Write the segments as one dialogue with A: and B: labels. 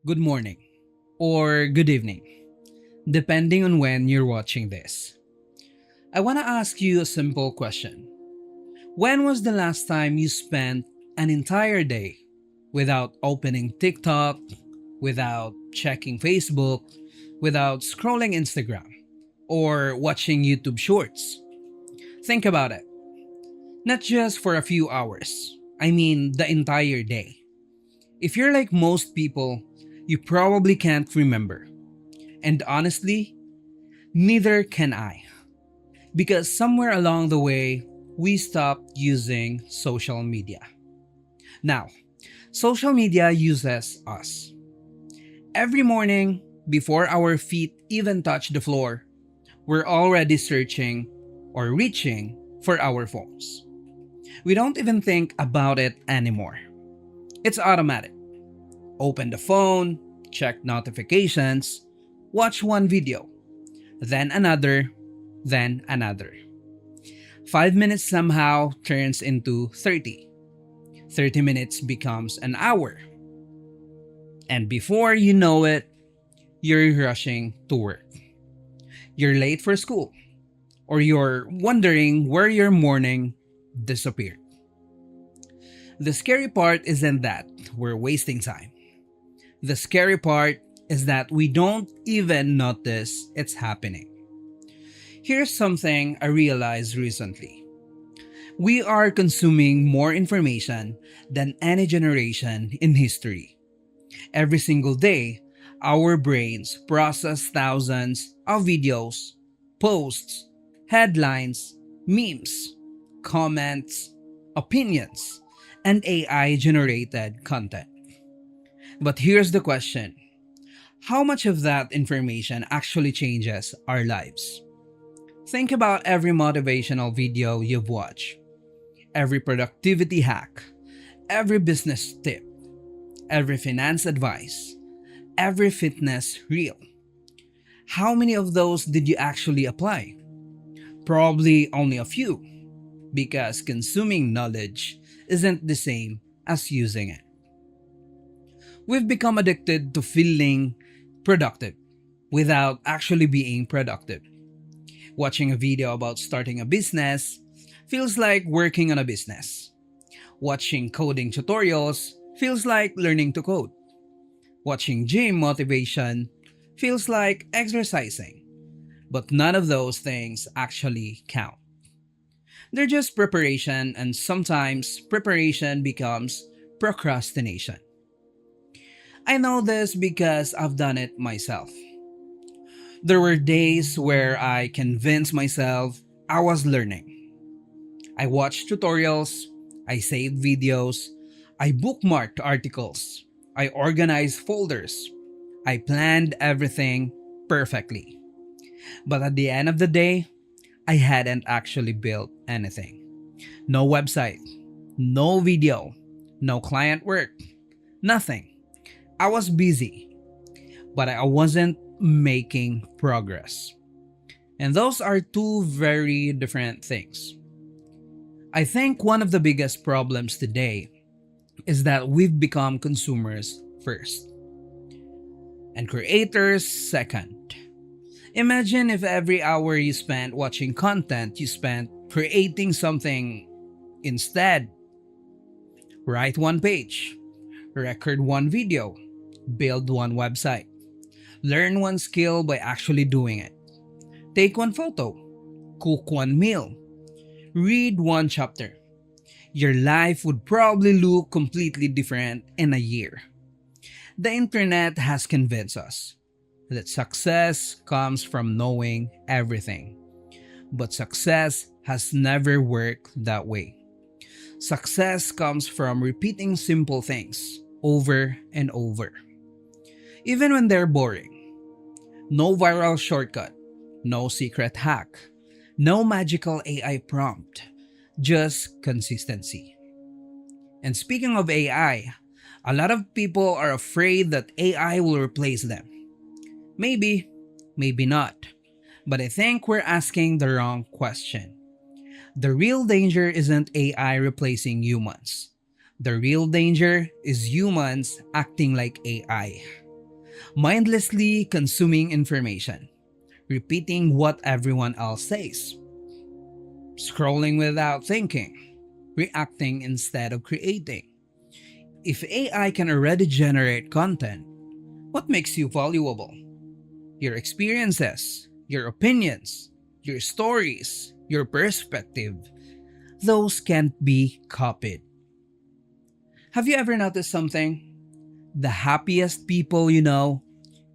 A: good morning, or good evening, depending on when you're watching this. I want to ask you a simple question. When was the last time you spent an entire day without opening TikTok, without checking Facebook, without scrolling Instagram, or watching YouTube shorts? Think about it. Not just for a few hours, I mean the entire day. If you're like most people, you probably can't remember. And honestly, neither can I. Because somewhere along the way, we stopped using social media. Now, social media uses us. Every morning, before our feet even touch the floor, we're already searching or reaching for our phones. We don't even think about it anymore. It's automatic. Open the phone, check notifications, watch one video, then another, then another. 5 minutes somehow turns into 30. 30 minutes becomes an hour. And before you know it, you're rushing to work. You're late for school. Or you're wondering where your morning disappeared. The scary part isn't that we're wasting time. The scary part is that we don't even notice it's happening. Here's something I realized recently. We are consuming more information than any generation in history. Every single day, our brains process thousands of videos, posts, headlines, memes, comments, opinions, and AI generated content. But here's the question. How much of that information actually changes our lives? Think about every motivational video you've watched, every productivity hack, every business tip, every finance advice, every fitness reel. How many of those did you actually apply? Probably only a few, because consuming knowledge isn't the same as using it. We've become addicted to feeling productive without actually being productive. Watching a video about starting a business feels like working on a business. Watching coding tutorials feels like learning to code. Watching gym motivation feels like exercising. But none of those things actually count. They're just preparation, and sometimes preparation becomes procrastination. I know this because I've done it myself. There were days where I convinced myself I was learning. I watched tutorials, I saved videos, I bookmarked articles, I organized folders, I planned everything perfectly. But at the end of the day, I hadn't actually built anything. No website, no video, no client work, nothing. I was busy, but I wasn't making progress. And those are two very different things. I think one of the biggest problems today is that we've become consumers first and creators second. Imagine if every hour you spent watching content, you spent creating something instead. Write one page, record one video, build one website, learn one skill by actually doing it, take one photo, cook one meal, read one chapter. Your life would probably look completely different in a year. The internet has convinced us that success comes from knowing everything. But success has never worked that way. Success comes from repeating simple things over and over, even when they're boring. No viral shortcut, no secret hack, no magical AI prompt, just consistency. And speaking of AI, a lot of people are afraid that AI will replace them. Maybe, maybe not. But I think we're asking the wrong question. The real danger isn't AI replacing humans. The real danger is humans acting like AI. mindlessly consuming information, repeating what everyone else says, scrolling without thinking, reacting instead of creating. If AI can already generate content, what makes you valuable? Your experiences, your opinions, your stories, your perspective. Those can't be copied. Have you ever noticed something? The happiest people you know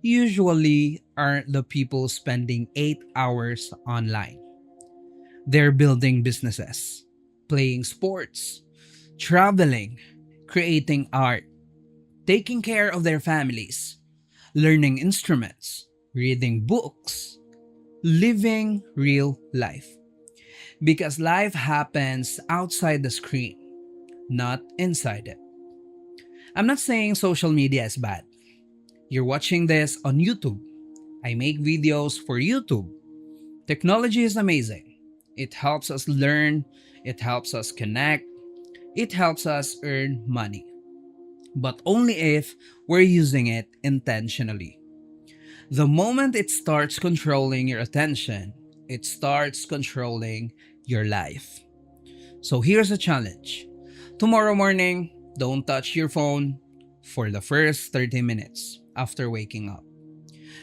A: usually aren't the people spending 8 hours online. They're building businesses, playing sports, traveling, creating art, taking care of their families, learning instruments, reading books, living real life. Because life happens outside the screen, not inside it. I'm not saying social media is bad. You're watching this on YouTube. I make videos for YouTube. Technology is amazing. It helps us learn, it helps us connect, it helps us earn money. But only if we're using it intentionally. The moment it starts controlling your attention, it starts controlling your life. So here's a challenge. Tomorrow morning, don't touch your phone for the first 30 minutes after waking up.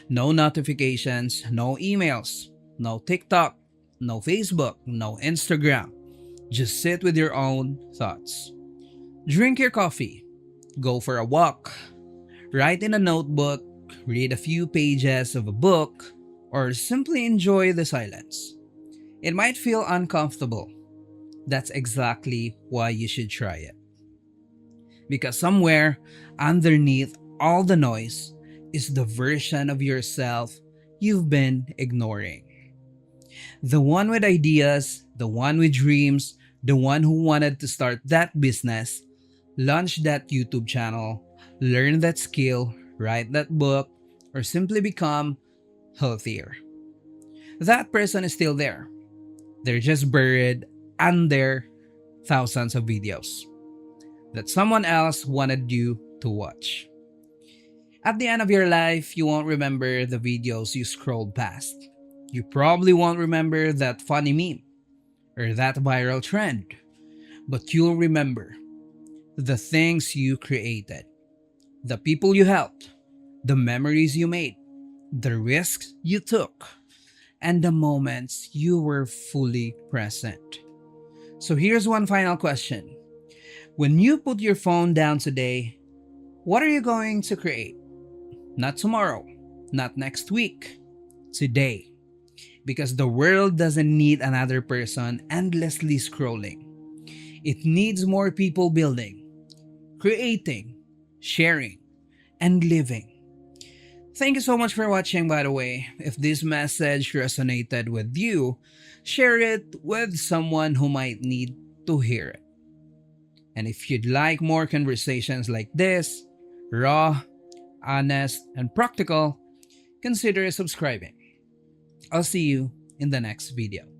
A: No notifications, no emails, no TikTok, no Facebook, no Instagram. Just sit with your own thoughts. Drink your coffee, go for a walk, write in a notebook, read a few pages of a book, or simply enjoy the silence. It might feel uncomfortable. That's exactly why you should try it. Because somewhere underneath all the noise is the version of yourself you've been ignoring. The one with ideas, the one with dreams, the one who wanted to start that business, launch that YouTube channel, learn that skill, write that book, or simply become healthier. That person is still there. They're just buried under thousands of videos that someone else wanted you to watch. At the end of your life, you won't remember the videos you scrolled past. You probably won't remember that funny meme or that viral trend, but you'll remember the things you created, the people you helped, the memories you made, the risks you took, and the moments you were fully present. So here's one final question. When you put your phone down today, what are you going to create? Not tomorrow, not next week, today. Because the world doesn't need another person endlessly scrolling. It needs more people building, creating, sharing, and living. Thank you so much for watching, by the way. If this message resonated with you, share it with someone who might need to hear it. And if you'd like more conversations like this, raw, honest, and practical, consider subscribing. I'll see you in the next video.